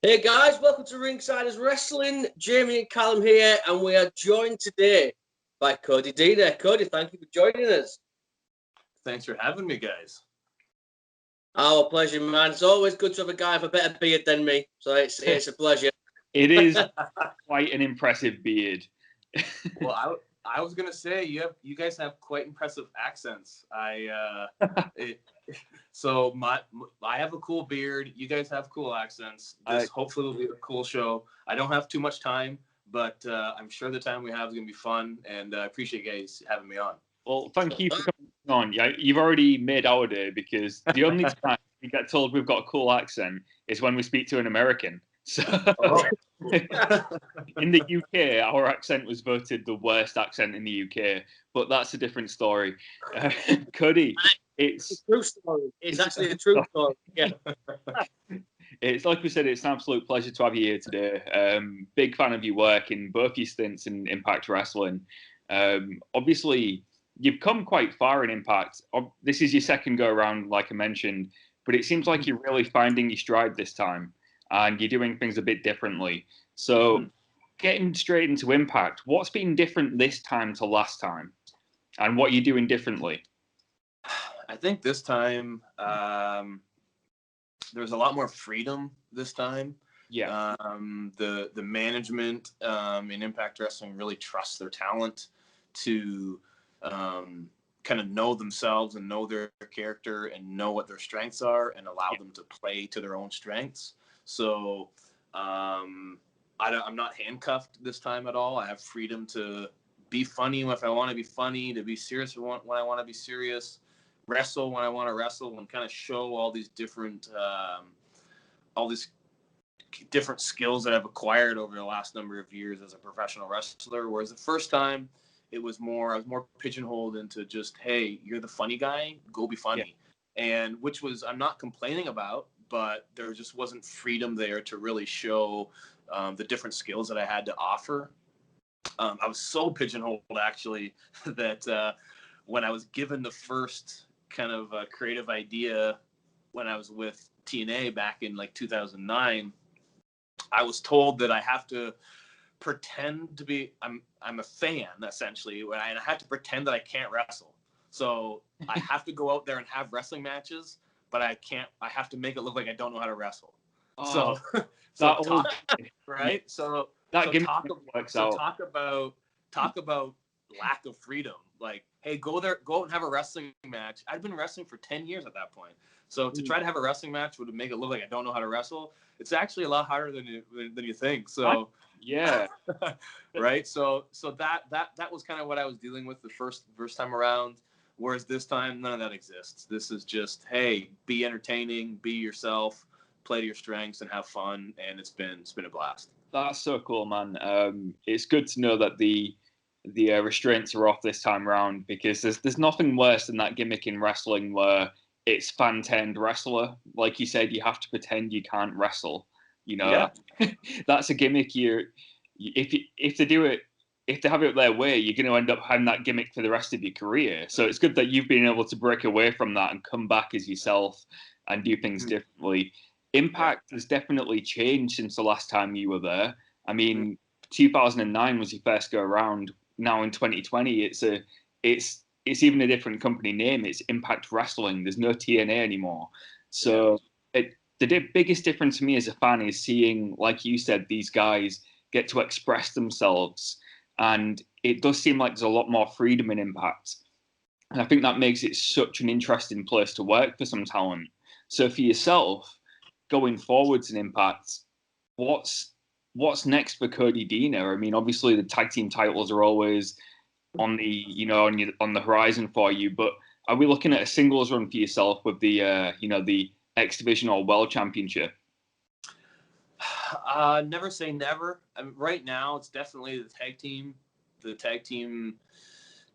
Hey guys, welcome to Ringsiders Wrestling. Jamie and Callum here, and we are joined today by Cody Deaner. Cody, thank you for joining us. Thanks for having me, guys. Our pleasure, man. It's always good to have a guy with a better beard than me, so it's a pleasure. It is quite an impressive beard. Well, I was gonna say you guys have quite impressive accents. So I have a cool beard. You guys have cool accents. This hopefully will be a cool show. I don't have too much time, but I'm sure the time we have is gonna be fun, and I appreciate you guys having me on. Well, thank you for coming on. Yeah, you've already made our day, because the only time we get told we've got a cool accent is when we speak to an American. So in the UK, our accent was voted the worst accent in the UK, but that's a different story. Cody, it's a true story. It's actually a true story. Yeah. It's like we said, it's an absolute pleasure to have you here today. Big fan of your work in both your stints in Impact Wrestling. Obviously, you've come quite far in Impact. This is your second go around, like I mentioned, but it seems like you're really finding your stride this time, and you're doing things a bit differently. So, getting straight into Impact, what's been different this time to last time, and what are you doing differently? I think this time there's a lot more freedom this time. Yeah. The management in Impact Wrestling really trusts their talent to kind of know themselves and know their character and know what their strengths are and allow them to play to their own strengths. So I'm not handcuffed this time at all. I have freedom to be funny if I want to be funny, to be serious when I want to be serious, wrestle when I want to wrestle, and kind of show all these different skills that I've acquired over the last number of years as a professional wrestler. Whereas the first time, I was more pigeonholed into just, hey, you're the funny guy, go be funny. Yeah. And which was, I'm not complaining about, but there just wasn't freedom there to really show the different skills that I had to offer. I was so pigeonholed, actually, that when I was given the first kind of creative idea when I was with TNA back in like 2009, I was told that I have to pretend to be, I'm a fan, essentially, and I have to pretend that I can't wrestle. So I have to go out there and have wrestling matches, but I have to make it look like I don't know how to wrestle. Oh, talk about lack of freedom. Like, hey, go out and have a wrestling match. I'd been wrestling for 10 years at that point. So to try to have a wrestling match would make it look like I don't know how to wrestle. It's actually a lot harder than you think. So yeah. Right. So that was kind of what I was dealing with the first time around. Whereas this time, none of that exists. This is just, hey, be entertaining, be yourself, play to your strengths, and have fun. And it's been a blast. That's so cool, man. It's good to know that the restraints are off this time around, because there's nothing worse than that gimmick in wrestling where it's fan-turned wrestler. Like you said, you have to pretend you can't wrestle. You know, yeah. That's a gimmick. If they have it their way, you're going to end up having that gimmick for the rest of your career. So it's good that you've been able to break away from that and come back as yourself and do things differently. Impact has definitely changed since the last time you were there. I mean, 2009 was your first go around. Now in 2020, it's even a different company name. It's Impact Wrestling. There's no TNA anymore. So the biggest difference to me as a fan is seeing, like you said, these guys get to express themselves. And it does seem like there's a lot more freedom in Impact. And I think that makes it such an interesting place to work for some talent. So for yourself, going forwards in Impact, what's next for Cody Deaner? I mean, obviously the tag team titles are always on the on the horizon for you, but are we looking at a singles run for yourself with the the X Division or World Championship? Never say never. I mean, right now it's definitely the tag team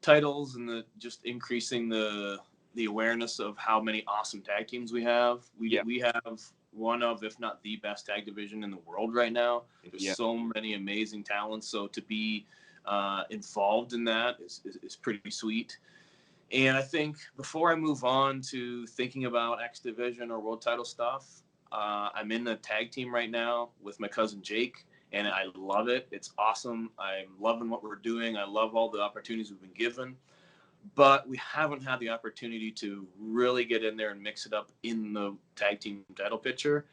titles, and just increasing the awareness of how many awesome tag teams we have. We have one of, if not the best tag division in the world right now. There's so many amazing talents. So to be involved in that is pretty sweet. And I think before I move on to thinking about X Division or world title stuff, I'm in the tag team right now with my cousin Jake, and I love it. It's awesome. I'm loving what we're doing. I love all the opportunities we've been given, but we haven't had the opportunity to really get in there and mix it up in the tag team title picture.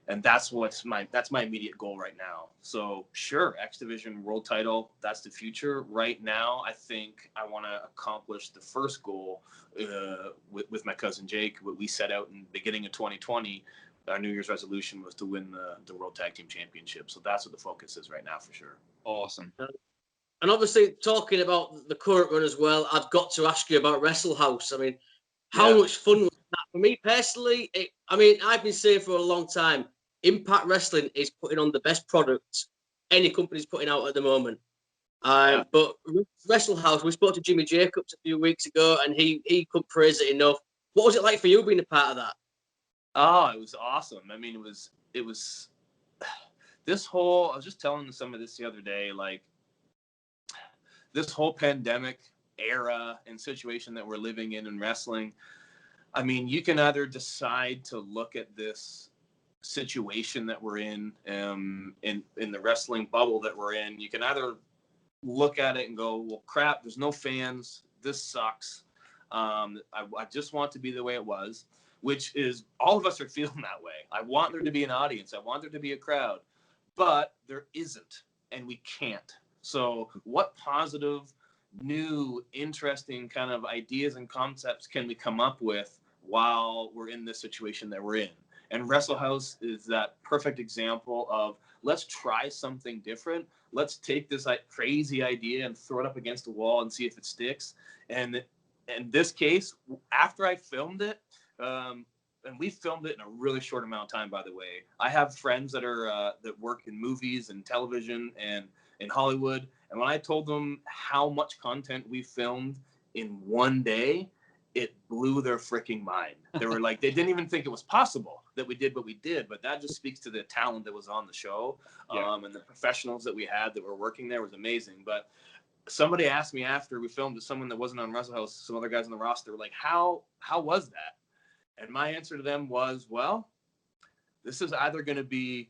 And that's my immediate goal right now. So sure, X Division World Title, that's the future. Right now, I think I want to accomplish the first goal with my cousin Jake. What we set out in the beginning of 2020, our New Year's resolution was to win the World Tag Team Championship. So that's what the focus is right now for sure. Awesome. And obviously, talking about the current run as well, I've got to ask you about Wrestle House. I mean, how much fun was that? For me personally, I've been saying for a long time, Impact Wrestling is putting on the best product any company's putting out at the moment. But Wrestle House, we spoke to Jimmy Jacobs a few weeks ago, and he couldn't praise it enough. What was it like for you being a part of that? Oh, it was awesome. I mean, it was this whole, I was just telling some of this the other day, like this whole pandemic era and situation that we're living in wrestling. I mean, you can either decide to look at this situation that we're in the wrestling bubble that we're in. You can either look at it and go, well, crap, there's no fans. This sucks. I just want to be the way it was, which is all of us are feeling that way. I want there to be an audience. I want there to be a crowd, but there isn't, and we can't. So what positive, new, interesting kind of ideas and concepts can we come up with while we're in this situation that we're in? And Wrestle House is that perfect example of let's try something different. Let's take this crazy idea and throw it up against the wall and see if it sticks. And in this case, after I filmed it, and we filmed it in a really short amount of time, by the way. I have friends that are that work in movies and television and in Hollywood. And when I told them how much content we filmed in one day, it blew their freaking mind. They were like, they didn't even think it was possible that we did what we did, but that just speaks to the talent that was on the show. And the professionals that we had that were working there was amazing. But somebody asked me after we filmed, someone that wasn't on Wrestle House, some other guys on the roster were like, how was that? And my answer to them was, well, this is either going to be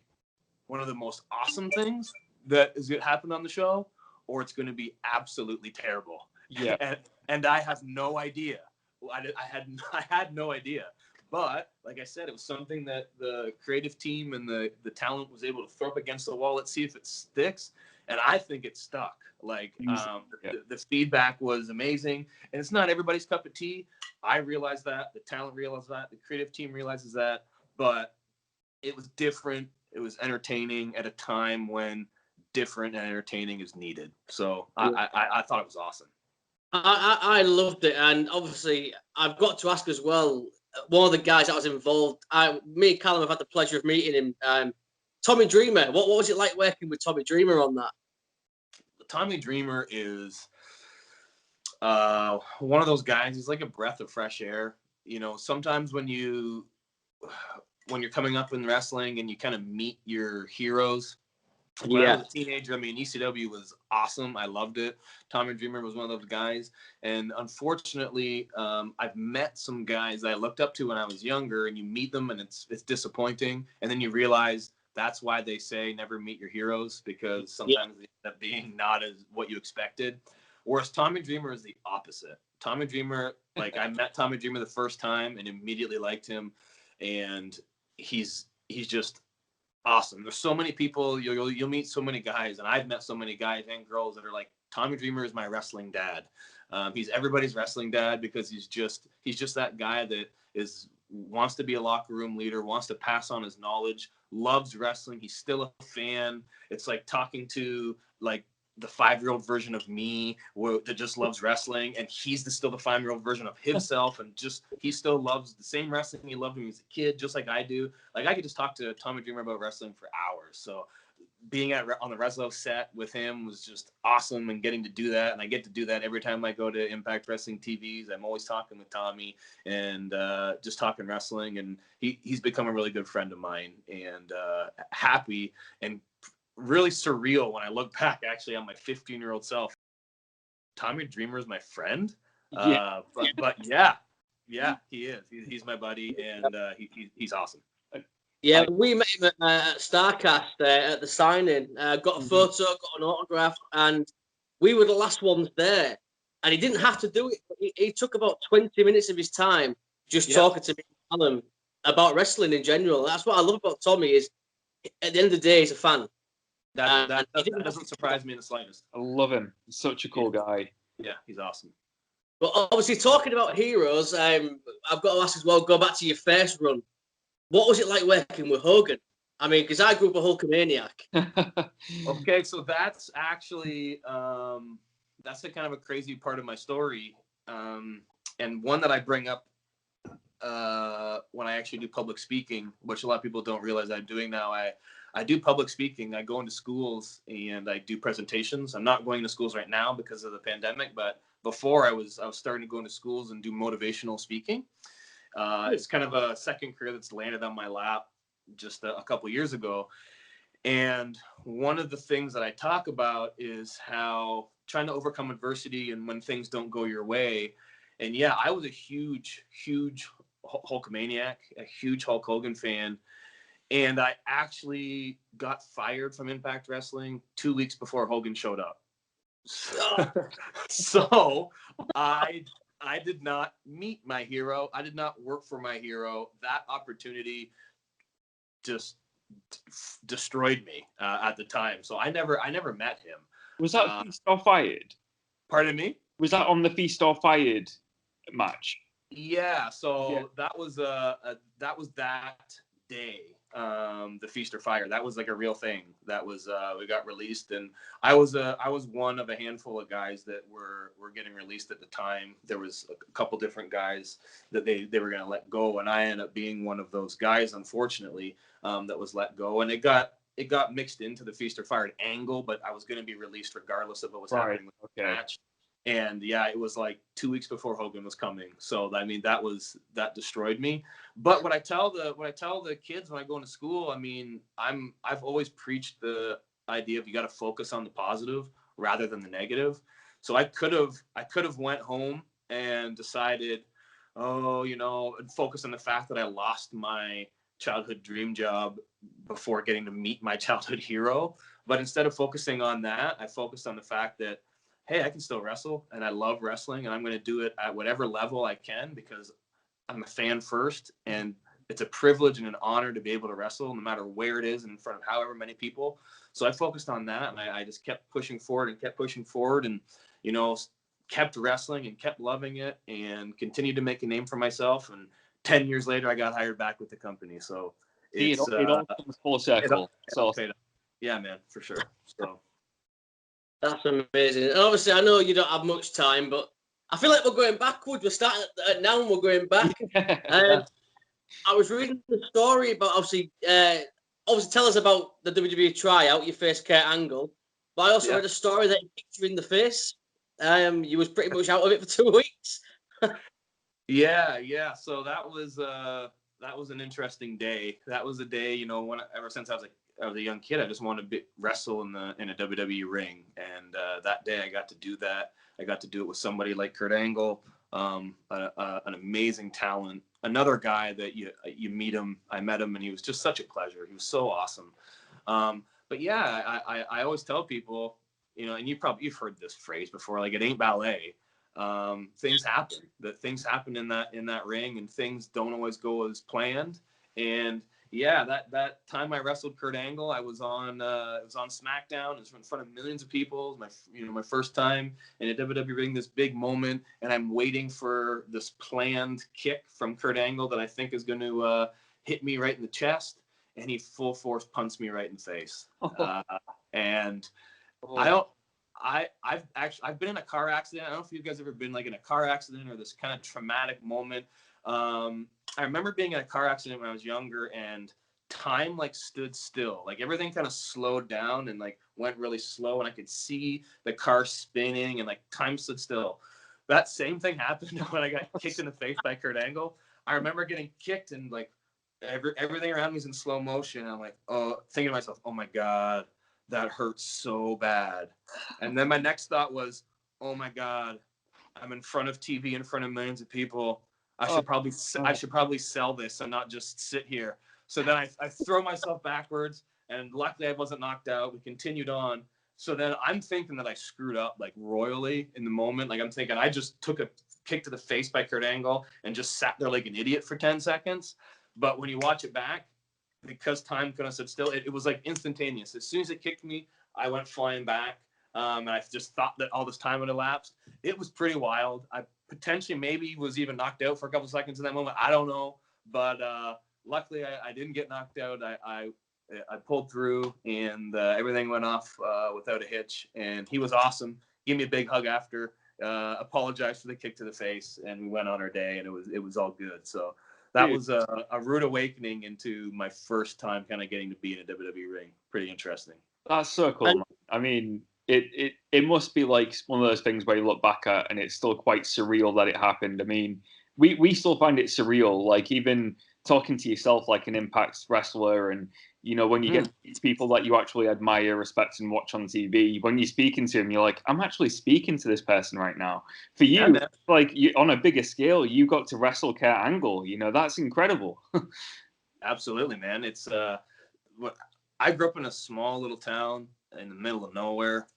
one of the most awesome things that is going to happen on the show, or it's going to be absolutely terrible. Yeah. And I have no idea. I had no idea. But like I said, it was something that the creative team and the talent was able to throw up against the wall. Let's see if it sticks. And I think it stuck. Like the feedback was amazing. And it's not everybody's cup of tea. I realize that. The talent realized that. The creative team realizes that. But it was different. It was entertaining at a time when different and entertaining is needed. So I thought it was awesome. I loved it, and obviously I've got to ask as well. One of the guys that was involved, me and Callum have had the pleasure of meeting him. Tommy Dreamer. What was it like working with Tommy Dreamer on that? Tommy Dreamer is one of those guys. He's like a breath of fresh air. You know, sometimes when you're coming up in wrestling and you kind of meet your heroes. When I was a teenager, I mean, ECW was awesome. I loved it. Tommy Dreamer was one of those guys. And unfortunately, I've met some guys that I looked up to when I was younger, and you meet them and it's disappointing. And then you realize that's why they say never meet your heroes, because sometimes they end up being not as what you expected. Whereas Tommy Dreamer is the opposite. Tommy Dreamer, like I met Tommy Dreamer the first time and immediately liked him. And he's just awesome. There's so many people, you'll meet so many guys, and I've met so many guys and girls that are like, Tommy Dreamer is my wrestling dad. He's everybody's wrestling dad because he's just that guy that wants to be a locker room leader, wants to pass on his knowledge, loves wrestling. He's still a fan. It's like talking to like the 5-year-old version of me that just loves wrestling, and he's still the 5-year-old version of himself, and he still loves the same wrestling he loved when he was a kid, just like I do. Like I could just talk to Tommy Dreamer about wrestling for hours. So being on the Wrestle set with him was just awesome, and getting to do that, and I get to do that every time I go to Impact Wrestling TVs. I'm always talking with Tommy and just talking wrestling, and he's become a really good friend of mine, and happy and really surreal when I look back actually on my 15-year-old self. Tommy Dreamer is my friend. But yeah, he is. He's my buddy, and he's awesome. Yeah, we met him at Starcast at the signing. Got a photo, got an autograph, and we were the last ones there. And he didn't have to do it. He took about 20 minutes of his time just talking to me and Callum about wrestling in general. That's what I love about Tommy is, at the end of the day, he's a fan. That doesn't surprise me in the slightest. I love him. He's such a cool guy. Yeah, he's awesome. But obviously, talking about heroes, I've got to ask as well, go back to your first run. What was it like working with Hogan? I mean, because I grew up a Hulkamaniac. Okay, so that's actually that's a kind of a crazy part of my story, and one that I bring up when I actually do public speaking, which a lot of people don't realize I'm doing now. I do public speaking. I go into schools and I do presentations. I'm not going to schools right now because of the pandemic, but before I was starting to go into schools and do motivational speaking. It's kind of a second career that's landed on my lap just a couple years ago. And one of the things that I talk about is how trying to overcome adversity and when things don't go your way. And yeah, I was a huge Hulkamaniac, a huge Hulk Hogan fan. And I actually got fired from Impact Wrestling 2 weeks before Hogan showed up. So I did not meet my hero. I did not work for my hero. That opportunity just destroyed me at the time. So I never met him. Was that Feast or Fired? Pardon me? Was that on the Feast or Fired match? Yeah. So that was that day. The Feast or Fire. That was like a real thing. That was we got released, and I was one of a handful of guys that were getting released at the time. There was a couple different guys that they were going to let go, and I ended up being one of those guys, unfortunately, that was let go. And it got mixed into the Feast or Fired angle, but I was going to be released regardless of what was happening with the match. And yeah, it was like 2 weeks before Hogan was coming. So I mean, that destroyed me. But what I tell the kids when I go into school, I mean, I've always preached the idea of you got to focus on the positive rather than the negative. So I could have went home and decided, and focus on the fact that I lost my childhood dream job before getting to meet my childhood hero. But instead of focusing on that, I focused on the fact that, hey, I can still wrestle, and I love wrestling, and I'm going to do it at whatever level I can because I'm a fan first, and it's a privilege and an honor to be able to wrestle no matter where it is and in front of however many people. So I focused on that, and I just kept pushing forward and, kept wrestling and kept loving it and continued to make a name for myself. And 10 years later, I got hired back with the company. So it all comes full circle. Yeah, man, for sure. So. That's amazing. And obviously, I know you don't have much time, but I feel like we're going backwards. We're starting at now and we're going back. I was reading the story about, obviously, tell us about the WWE tryout. You faced Kurt Angle. But I also read a story that he kicked you in the face. You was pretty much out of it for 2 weeks. Yeah. So that was an interesting day. That was a day, ever since I was a young kid, I just wanted to wrestle in a WWE ring, and that day I got to do that. I got to do it with somebody like Kurt Angle, an amazing talent. Another guy that you meet him. I met him, and he was just such a pleasure. He was so awesome. But yeah, I always tell people, and you've heard this phrase before, like it ain't ballet. Things happen. Things happen in that ring, and things don't always go as planned. And yeah, that time I wrestled Kurt Angle, I was on SmackDown. It was in front of millions of people. My first time in a WWE ring, this big moment, and I'm waiting for this planned kick from Kurt Angle that I think is going to hit me right in the chest, and he full force punts me right in the face. I've been in a car accident. I don't know if you guys ever been like in a car accident or this kind of traumatic moment. I remember being in a car accident when I was younger, and time like stood still. Like everything kind of slowed down and like went really slow, and I could see the car spinning and like time stood still. That same thing happened when I got kicked in the face by Kurt Angle. I remember getting kicked and like everything around me is in slow motion. I'm like, thinking to myself, oh my God, that hurts so bad. And then my next thought was, oh my God, I'm in front of TV in front of millions of people. I should probably sell this and not just sit here. So then I throw myself backwards, and luckily I wasn't knocked out. We continued on. So then I'm thinking that I screwed up like royally in the moment. Like I'm thinking I just took a kick to the face by Kurt Angle and just sat there like an idiot for 10 seconds. But when you watch it back, because time kind of stood still, it was like instantaneous. As soon as it kicked me, I went flying back. And I just thought that all this time had elapsed. It was pretty wild. I potentially maybe was even knocked out for a couple seconds in that moment. I don't know. But luckily, I didn't get knocked out. I pulled through, and everything went off without a hitch. And he was awesome. Gave me a big hug after. Apologized for the kick to the face, and we went on our day, and it was all good. So that was a rude awakening into my first time kind of getting to be in a WWE ring. Pretty interesting. That's so cool, man. I mean, it must be like one of those things where you look back at and it's still quite surreal that it happened. I mean, we still find it surreal, like even talking to yourself like an Impact wrestler, and you know, when you get these people that you actually admire, respect, and watch on TV, when you're speaking to them, you're like, I'm actually speaking to this person right now. For you, like on a bigger scale, you got to wrestle Kurt Angle. You know, that's incredible. Absolutely, man. It's I grew up in a small little town in the middle of nowhere.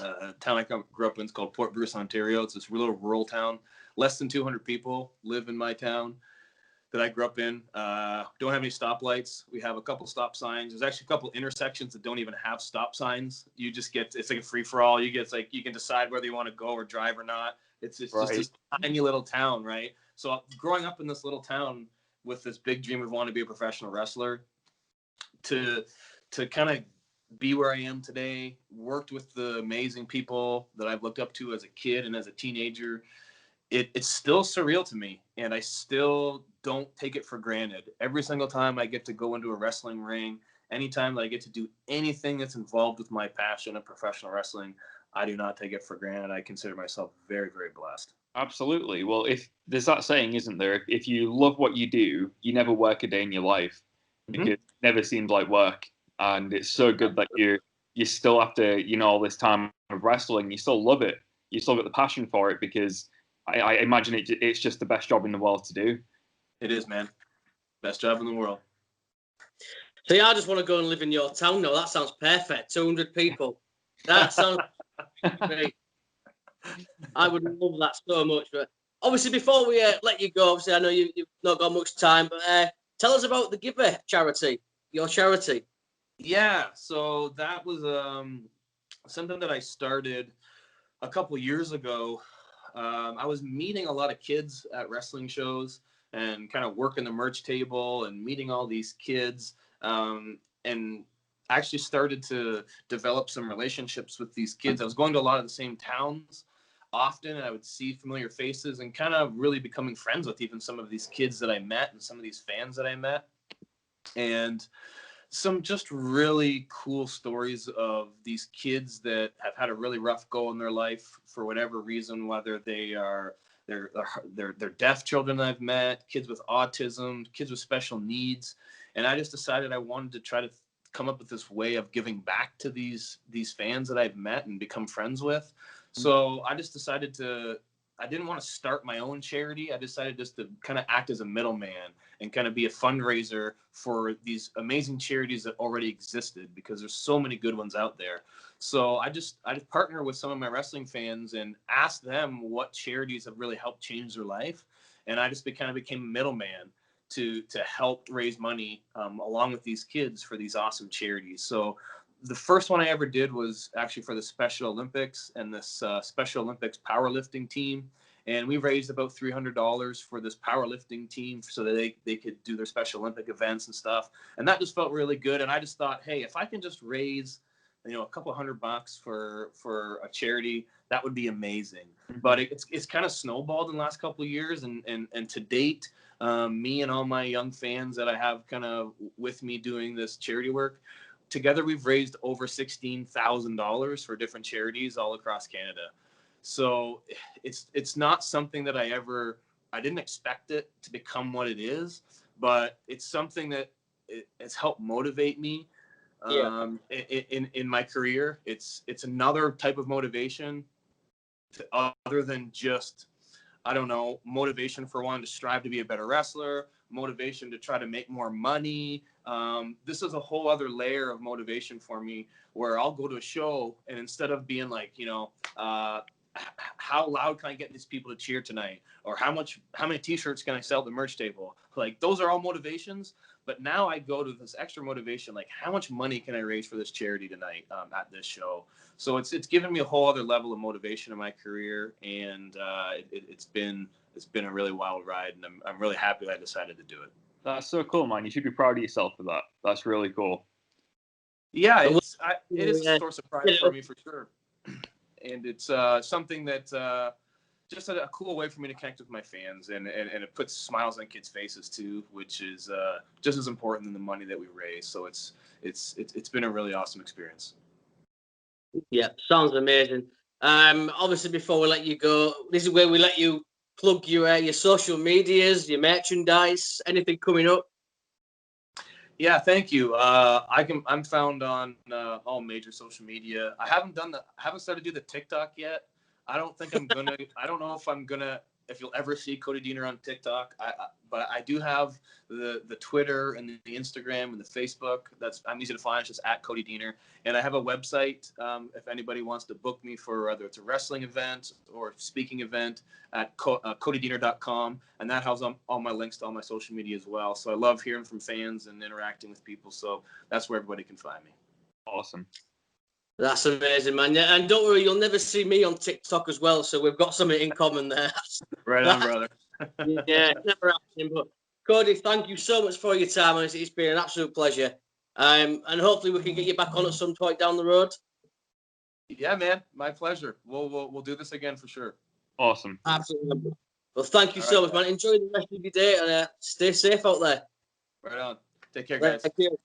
A town I grew up in is called Port Bruce, Ontario. It's this little rural town. Less than 200 people live in my town that I grew up in. Don't have any stoplights. We have a couple stop signs. There's actually a couple intersections that don't even have stop signs. You just it's like a free for all. It's like you can decide whether you want to go or drive or not. It's just this tiny little town, right? So growing up in this little town with this big dream of wanting to be a professional wrestler, to kind of be where I am today, worked with the amazing people that I've looked up to as a kid and as a teenager. It's still surreal to me, and I still don't take it for granted. Every single time I get to go into a wrestling ring, anytime that I get to do anything that's involved with my passion of professional wrestling, I do not take it for granted. I consider myself very, very blessed. Absolutely. Well, if there's that saying, isn't there? If you love what you do, you never work a day in your life, because it never seems like work. And it's so good that you still, after all this time of wrestling, you still love it. You still got the passion for it, because I imagine it's just the best job in the world to do. It is, man. Best job in the world. So yeah, I just want to go and live in your town now. That sounds perfect. 200 people. That sounds great. I would love that so much. But obviously, before we let you go, obviously I know you've not got much time, but tell us about the Giver charity, your charity. Yeah, so that was something that I started a couple years ago. I was meeting a lot of kids at wrestling shows and kind of working the merch table and meeting all these kids, and actually started to develop some relationships with these kids. I was going to a lot of the same towns often, and I would see familiar faces and kind of really becoming friends with even some of these kids that I met and some of these fans that I met. And some just really cool stories of these kids that have had a really rough go in their life for whatever reason, whether they're deaf children that I've met, kids with autism, kids with special needs. And I just decided I wanted to try to come up with this way of giving back to these fans that I've met and become friends with. So I just decided I didn't want to start my own charity. I decided just to kind of act as a middleman and kind of be a fundraiser for these amazing charities that already existed, because there's so many good ones out there. So I just partner with some of my wrestling fans and ask them what charities have really helped change their life. And I just kind of became a middleman to help raise money along with these kids for these awesome charities. So the first one I ever did was actually for the Special Olympics and this Special Olympics powerlifting team. And we raised about $300 for this powerlifting team so that they could do their Special Olympic events and stuff. And that just felt really good. And I just thought, hey, if I can just raise, a couple $100 for a charity, that would be amazing. But it's kind of snowballed in the last couple of years. And to date, me and all my young fans that I have kind of with me doing this charity work, together we've raised over $16,000 for different charities all across Canada. So it's not something that I didn't expect it to become what it is, but it's something that it's helped motivate me in my career. It's another type of motivation other than just I don't know, motivation for wanting to strive to be a better wrestler, motivation to try to make more money. This is a whole other layer of motivation for me where I'll go to a show and instead of being like, how loud can I get these people to cheer tonight? Or how many t-shirts can I sell at the merch table? Like, those are all motivations. But now I go to this extra motivation, like how much money can I raise for this charity tonight at this show? So it's given me a whole other level of motivation in my career, and it's been a really wild ride, and I'm really happy I decided to do it. That's so cool, man. You should be proud of yourself for that. That's really cool. Yeah, it is a source of pride for me for sure, and it's something that. Just a cool way for me to connect with my fans, and it puts smiles on kids' faces too, which is just as important than the money that we raise. So it's been a really awesome experience. Yeah, sounds amazing. Obviously, before we let you go, this is where we let you plug your social medias, your merchandise, anything coming up. Yeah, thank you. I'm found on all major social media. I haven't started to do the TikTok yet. I don't think I'm gonna. I don't know if you'll ever see Cody Deaner on TikTok. But I do have the Twitter and the Instagram and the Facebook. I'm easy to find. It's just at Cody Deaner. And I have a website. If anybody wants to book me for whether it's a wrestling event or speaking event at CodyDeaner.com, and that has all my links to all my social media as well. So I love hearing from fans and interacting with people. So that's where everybody can find me. Awesome. That's amazing, man. Yeah, and don't worry, you'll never see me on TikTok as well. So we've got something in common there. Right on, brother. Yeah, never happening. But Cody, thank you so much for your time. It's been an absolute pleasure. And hopefully we can get you back on at some point down the road. Yeah, man, my pleasure. We'll do this again for sure. Awesome. Absolutely. Well, thank you so much, man. Enjoy the rest of your day and stay safe out there. Right on. Take care, guys. Thank you.